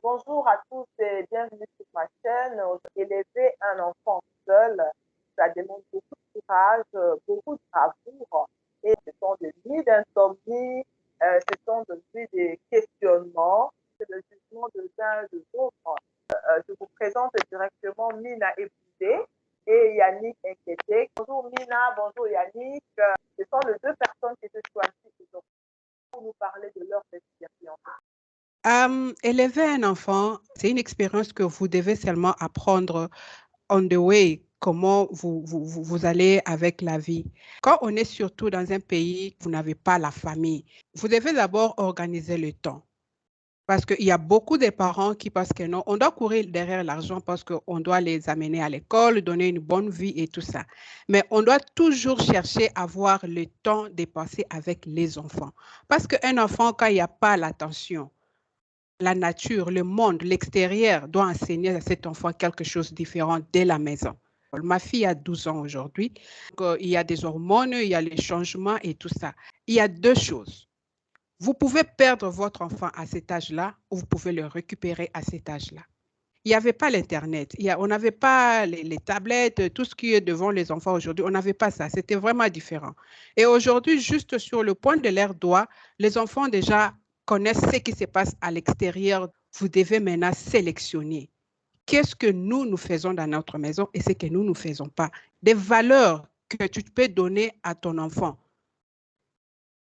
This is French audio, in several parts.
Bonjour à tous et bienvenue sur ma chaîne. Élever un enfant seul, ça demande beaucoup de courage, beaucoup de bravoure. Et ce sont des nuits d'insomnie, ce sont des nuits de questionnements, c'est le jugement de l'un et de l'autre. Je vous présente directement Mina Épousé et Yannick Inquiété. Bonjour Mina, bonjour Yannick. Ce sont les deux personnes qui se choisissent aujourd'hui pour nous parler de leur expérience. Élever un enfant, c'est une expérience que vous devez seulement apprendre on the way, comment vous allez avec la vie. Quand on est surtout dans un pays où vous n'avez pas la famille, vous devez d'abord organiser le temps. Parce qu'il y a beaucoup de parents qui pensent que non, on doit courir derrière l'argent parce qu'on doit les amener à l'école, donner une bonne vie et tout ça. Mais on doit toujours chercher à avoir le temps de passer avec les enfants. Parce qu'un enfant, quand il n'y a pas l'attention, la nature, le monde, l'extérieur doit enseigner à cet enfant quelque chose de différent dès la maison. Ma fille a 12 ans aujourd'hui. Il y a des hormones, il y a les changements et tout ça. Il y a deux choses. Vous pouvez perdre votre enfant à cet âge-là ou vous pouvez le récupérer à cet âge-là. Il n'y avait pas l'Internet, on n'avait pas les tablettes, tout ce qui est devant les enfants aujourd'hui, on n'avait pas ça, c'était vraiment différent. Et aujourd'hui, juste sur le point de leur doigt, les enfants déjà connaissent ce qui se passe à l'extérieur. Vous devez maintenant sélectionner. Qu'est-ce que nous faisons dans notre maison et ce que nous ne faisons pas. Des valeurs que tu peux donner à ton enfant.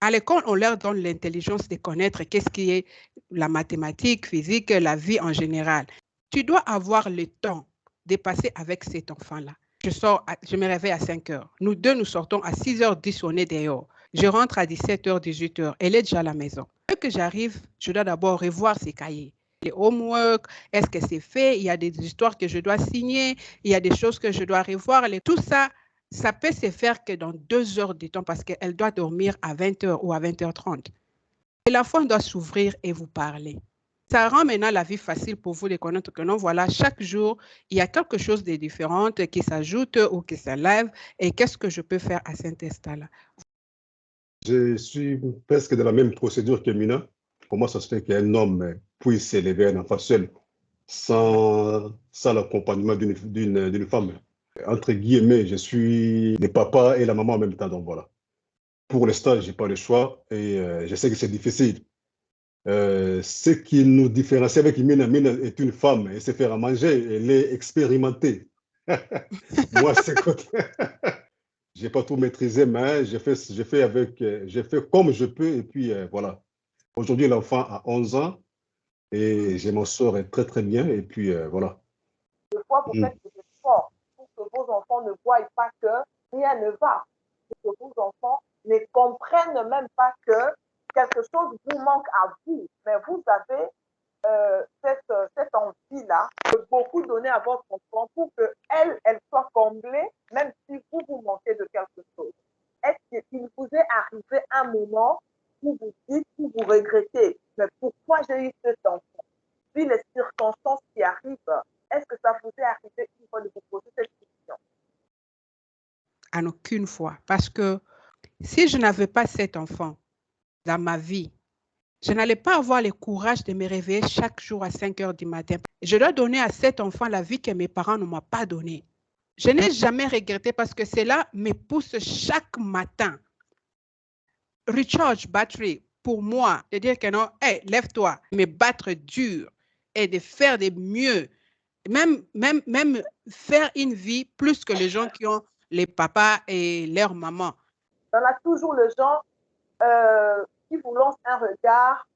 À l'école, on leur donne l'intelligence de connaître qu'est-ce qui est la mathématique, physique, la vie en général. Tu dois avoir le temps de passer avec cet enfant-là. Je me réveille à 5 heures. Nous deux, nous sortons à 6h10, on est dehors. Je rentre à 17h, 18h. Elle est déjà à la maison. Dès que j'arrive, je dois d'abord revoir ses cahiers. Les homework, est-ce que c'est fait? Il y a des histoires que je dois signer, il y a des choses que je dois revoir. Tout ça, ça peut se faire que dans 2 heures de temps parce qu'elle doit dormir à 20h ou à 20h30. Et l'enfant doit s'ouvrir et vous parler. Ça rend maintenant la vie facile pour vous de connaître que non, voilà, chaque jour, il y a quelque chose de différent qui s'ajoute ou qui s'enlève et qu'est-ce que je peux faire à cet instant-là? Je suis presque dans la même procédure que Mina. Comment ça se fait qu'un homme puisse élever un enfant seul sans l'accompagnement d'une femme? Entre guillemets, je suis le papa et la maman en même temps. Donc voilà. Pour l'instant, je n'ai pas le choix et je sais que c'est difficile. Ce qui nous différencie avec Mina, Mina est une femme et sait faire à manger, elle est expérimentée. Moi, c'est côté. Je n'ai pas tout maîtrisé, mais j'ai fait comme je peux et puis voilà. Aujourd'hui, l'enfant a 11 ans et je m'en sors très très bien et puis voilà. Des fois, vous faites des efforts pour que vos enfants ne voient pas que rien ne va, pour que vos enfants ne comprennent même pas que quelque chose vous manque à vous. Mais vous avez cette envie-là de beaucoup donner à votre enfant pour qu'elle soit comblée, même si vous manquez de quelque chose. Est-ce qu'il vous est arrivé un moment où vous dites, où vous regrettez, mais pourquoi j'ai eu cet enfant? Puis les circonstances qui arrivent, est-ce que ça vous est arrivé une fois de vous poser cette question? En aucune fois. Parce que si je n'avais pas cet enfant dans ma vie, je n'allais pas avoir le courage de me réveiller chaque jour à 5 heures du matin. Je dois donner à cet enfant la vie que mes parents ne m'ont pas donnée. Je n'ai jamais regretté parce que cela me pousse chaque matin. Recharge battery, pour moi, de dire que non, hey, lève-toi, me battre dur et de faire de mieux. Même faire une vie plus que les gens qui ont les papas et leurs mamans. Il y en a toujours les gens qui vous lancent un regard,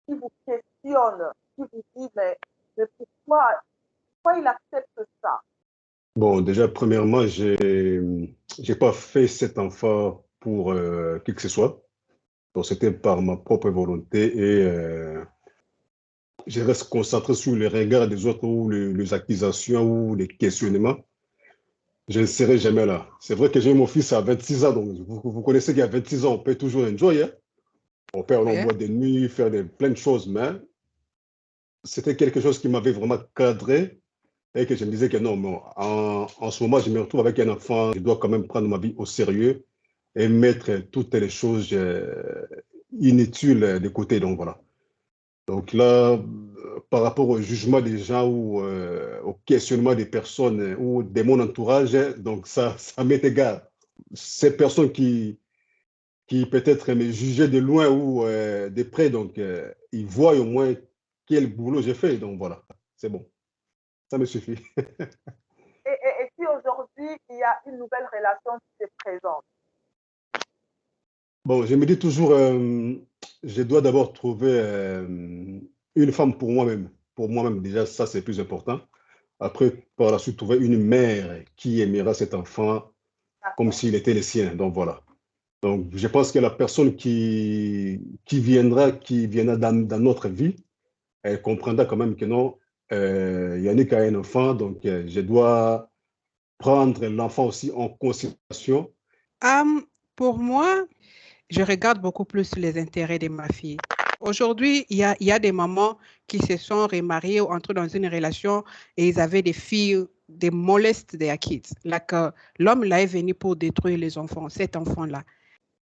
qui vous questionnent, qui vous disent, mais pourquoi il accepte ça? Bon, déjà, premièrement, j'ai pas fait cet enfant pour qui que ce soit. Donc, c'était par ma propre volonté et je reste concentré sur les regards des autres ou les accusations ou les questionnements. Je ne serai jamais là. C'est vrai que j'ai eu mon fils à 26 ans, donc vous connaissez qu'à 26 ans, on peut toujours enjoy. Hein? On peut aller en boîte de nuit, faire plein de choses, mais c'était quelque chose qui m'avait vraiment cadré et que je me disais que non, en ce moment, je me retrouve avec un enfant, je dois quand même prendre ma vie au sérieux et mettre toutes les choses inutiles de côté. Donc voilà. Donc là, par rapport au jugement des gens ou au questionnement des personnes ou de mon entourage, donc ça m'est égal. Ces personnes qui peut-être me jugeaient de loin ou de près, donc ils voient au moins quel boulot j'ai fait. Donc voilà, c'est bon, ça me suffit. Et si aujourd'hui, il y a une nouvelle relation qui se présente? Bon, je me dis toujours, je dois d'abord trouver une femme pour moi-même. Pour moi-même, déjà, ça, c'est plus important. Après, par la suite, trouver une mère qui aimera cet enfant comme D'accord. s'il était le sien. Donc voilà. Donc, je pense que la personne qui viendra dans notre vie, elle comprendra quand même que non, Yannick a un enfant, donc je dois prendre l'enfant aussi en considération. Hum, pour moi, je regarde beaucoup plus les intérêts de ma fille. Aujourd'hui, il y a des mamans qui se sont remariées ou entrées dans une relation et ils avaient des filles, des molestes their kids. Like, l'homme là est venu pour détruire les enfants, cet enfant-là.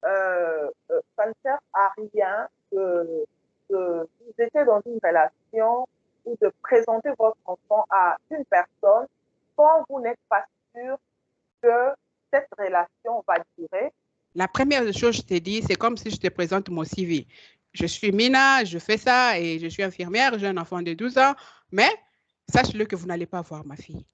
Ça ne sert à rien de vous étiez dans une relation ou de présenter votre enfant à une personne quand vous n'êtes pas sûr que cette relation va durer. La première chose que je te dis, c'est comme si je te présente mon CV. Je suis Mina, je fais ça et je suis infirmière, j'ai un enfant de 12 ans, mais sache-le que vous n'allez pas voir ma fille.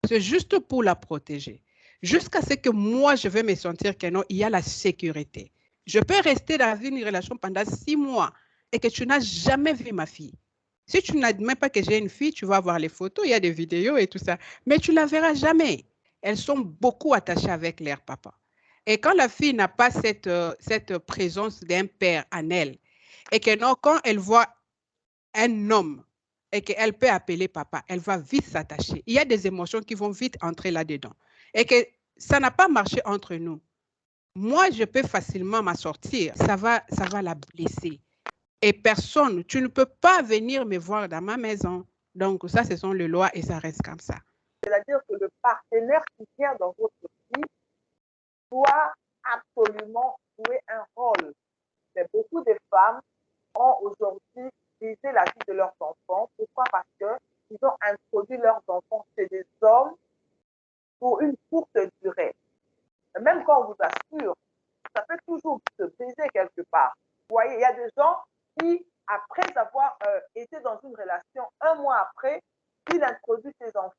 C'est juste pour la protéger. Jusqu'à ce que moi, je vais me sentir que non, il y a la sécurité. Je peux rester dans une relation pendant 6 mois et que tu n'as jamais vu ma fille. Si tu n'admets pas que j'ai une fille, tu vas voir les photos, il y a des vidéos et tout ça, mais tu ne la verras jamais. Elles sont beaucoup attachées avec leur papa. Et quand la fille n'a pas cette présence d'un père en elle, et que non, quand elle voit un homme et qu'elle peut appeler papa, elle va vite s'attacher. Il y a des émotions qui vont vite entrer là-dedans. Et que ça n'a pas marché entre nous. Moi, je peux facilement m'en sortir. Ça va la blesser. Et personne, tu ne peux pas venir me voir dans ma maison. Donc, ça, ce sont les lois et ça reste comme ça. C'est-à-dire que le partenaire qui vient dans votre vie doit absolument jouer un rôle. Mais beaucoup de femmes ont aujourd'hui brisé la vie de leurs enfants. Pourquoi? Parce qu'ils ont introduit leurs enfants chez des hommes pour une courte durée. Même quand on vous assure, ça peut toujours se briser quelque part. Vous voyez, il y a des gens qui, après avoir été dans une relation, un mois après, il introduit ses enfants.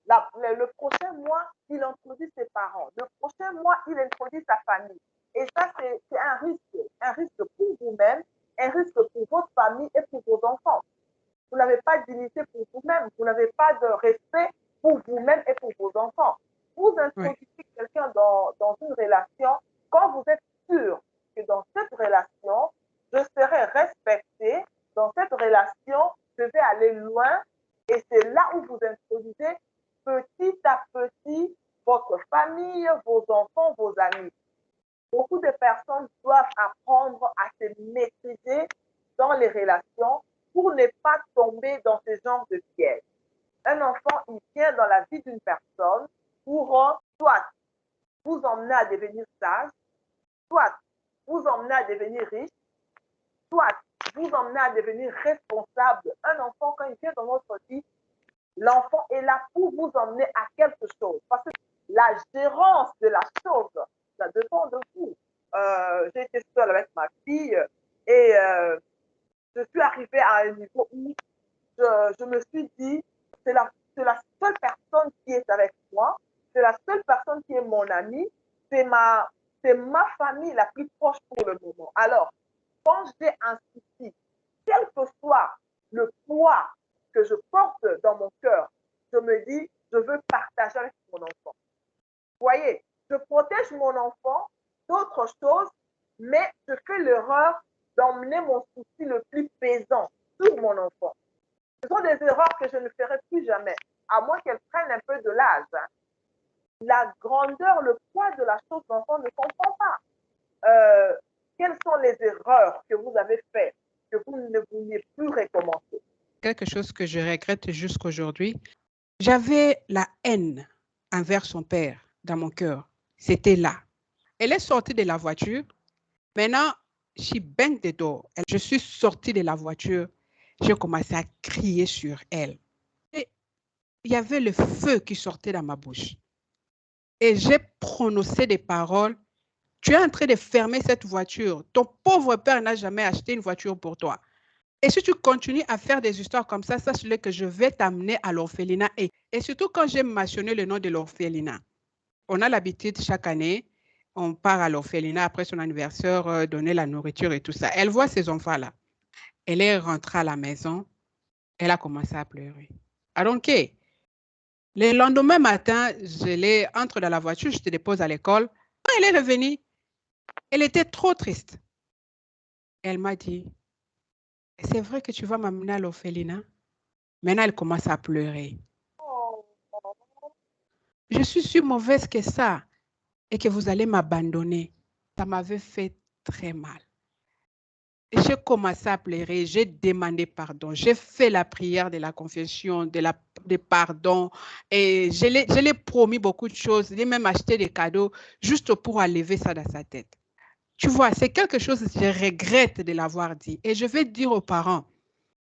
Le prochain mois, il introduit ses parents. Le prochain mois, il introduit sa famille. Et ça, c'est un risque pour vous-même, un risque pour votre famille et pour vos enfants. Vous n'avez pas dignité pour vous-même, vous n'avez pas de respect pour vous-même et pour vos enfants. Vous introduisez quelqu'un dans une relation quand vous êtes sûr que dans cette relation, je serai respecté, dans cette relation, je vais aller loin, et c'est là où vous introduisez petit à petit votre famille, vos enfants, vos amis. Beaucoup de personnes doivent apprendre à se maîtriser dans les relations pour ne pas tomber dans ce genre de piège. Un enfant, il vient dans la vie d'une personne pour soit vous emmener à devenir sage, soit vous emmener à devenir riche, soit vous emmener à devenir responsable. Un enfant, quand il vient dans votre vie, l'enfant est là pour vous emmener à quelque chose. Parce que la gérance de la chose, ça dépend de vous. J'ai été seule avec ma fille et je suis arrivée à un niveau où je me suis dit, c'est la seule personne qui est avec moi, c'est la seule personne qui est mon amie, c'est ma famille la plus proche pour le moment. Alors, quand j'ai un souci, quel que soit le poids que je porte dans mon cœur, je me dis, je veux partager avec mon enfant. Vous voyez, je protège mon enfant d'autres choses, mais je fais l'erreur d'emmener mon souci le plus pesant sur mon enfant. Ce sont des erreurs que je ne ferai plus jamais, à moins qu'elles prennent un peu de l'âge. Hein. La grandeur, le poids de la chose, l'enfant ne comprend pas. Quelles sont les erreurs que vous avez faites, que vous ne vouliez plus recommencer? Quelque chose que je regrette jusqu'aujourd'hui, j'avais la haine envers son père dans mon cœur. C'était là. Elle est sortie de la voiture. Maintenant, she banged the door. Je suis sortie de la voiture. J'ai commencé à crier sur elle. Et il y avait le feu qui sortait dans ma bouche. Et j'ai prononcé des paroles. Tu es en train de fermer cette voiture. Ton pauvre père n'a jamais acheté une voiture pour toi. Et si tu continues à faire des histoires comme ça, sache-le que je vais t'amener à l'orphelinat. Et surtout quand j'ai mentionné le nom de l'orphelinat. On a l'habitude chaque année, on part à l'orphelinat après son anniversaire, donner la nourriture et tout ça. Elle voit ces enfants-là. Elle est rentrée à la maison. Elle a commencé à pleurer. Donc, le lendemain matin, je entre dans la voiture, je te dépose à l'école. Quand elle est revenue, elle était trop triste. Elle m'a dit, c'est vrai que tu vas m'amener à l'orphelinat? Maintenant, elle commence à pleurer. Je suis si mauvaise que ça et que vous allez m'abandonner. Ça m'avait fait très mal. J'ai commencé à pleurer, j'ai demandé pardon, j'ai fait la prière de la confession, de pardon, et je l'ai promis beaucoup de choses, j'ai même acheté des cadeaux juste pour enlever ça dans sa tête. Tu vois, c'est quelque chose que je regrette de l'avoir dit. Et je vais dire aux parents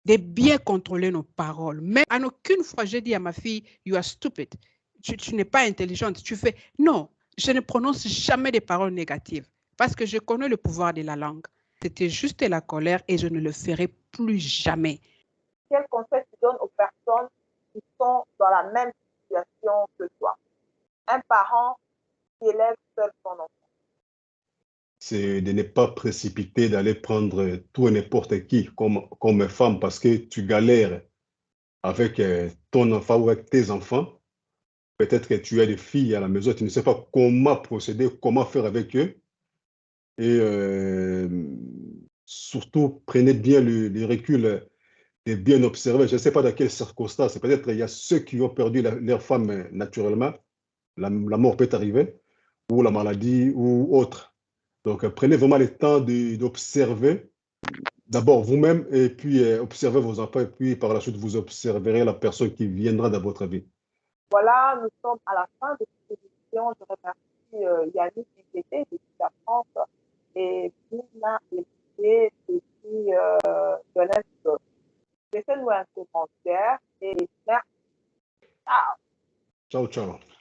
de bien contrôler nos paroles. Mais en aucune fois, j'ai dit à ma fille, you are stupid, tu n'es pas intelligente, tu fais... Non, je ne prononce jamais des paroles négatives parce que je connais le pouvoir de la langue. C'était juste la colère et je ne le ferai plus jamais. Quel conseil tu donnes aux personnes qui sont dans la même situation que toi? Un parent qui élève seul son enfant. C'est de ne pas précipiter, d'aller prendre tout et n'importe qui comme femme parce que tu galères avec ton enfant ou avec tes enfants. Peut-être que tu as des filles à la maison, tu ne sais pas comment procéder, comment faire avec eux. Et surtout, prenez bien le recul et bien observer. Je ne sais pas dans quelles circonstances. Peut-être qu'il y a ceux qui ont perdu leur femme naturellement. La mort peut arriver, ou la maladie, ou autre. Donc, prenez vraiment le temps d'observer d'abord vous-même, et puis observez vos enfants, et puis par la suite, vous observerez la personne qui viendra dans votre vie. Voilà, nous sommes à la fin de cette émission. Je remercie Yannick Nkété depuis la France et Bina Elité depuis de l'Est. Laissez-nous un commentaire et merci. Ciao. Ciao, ciao.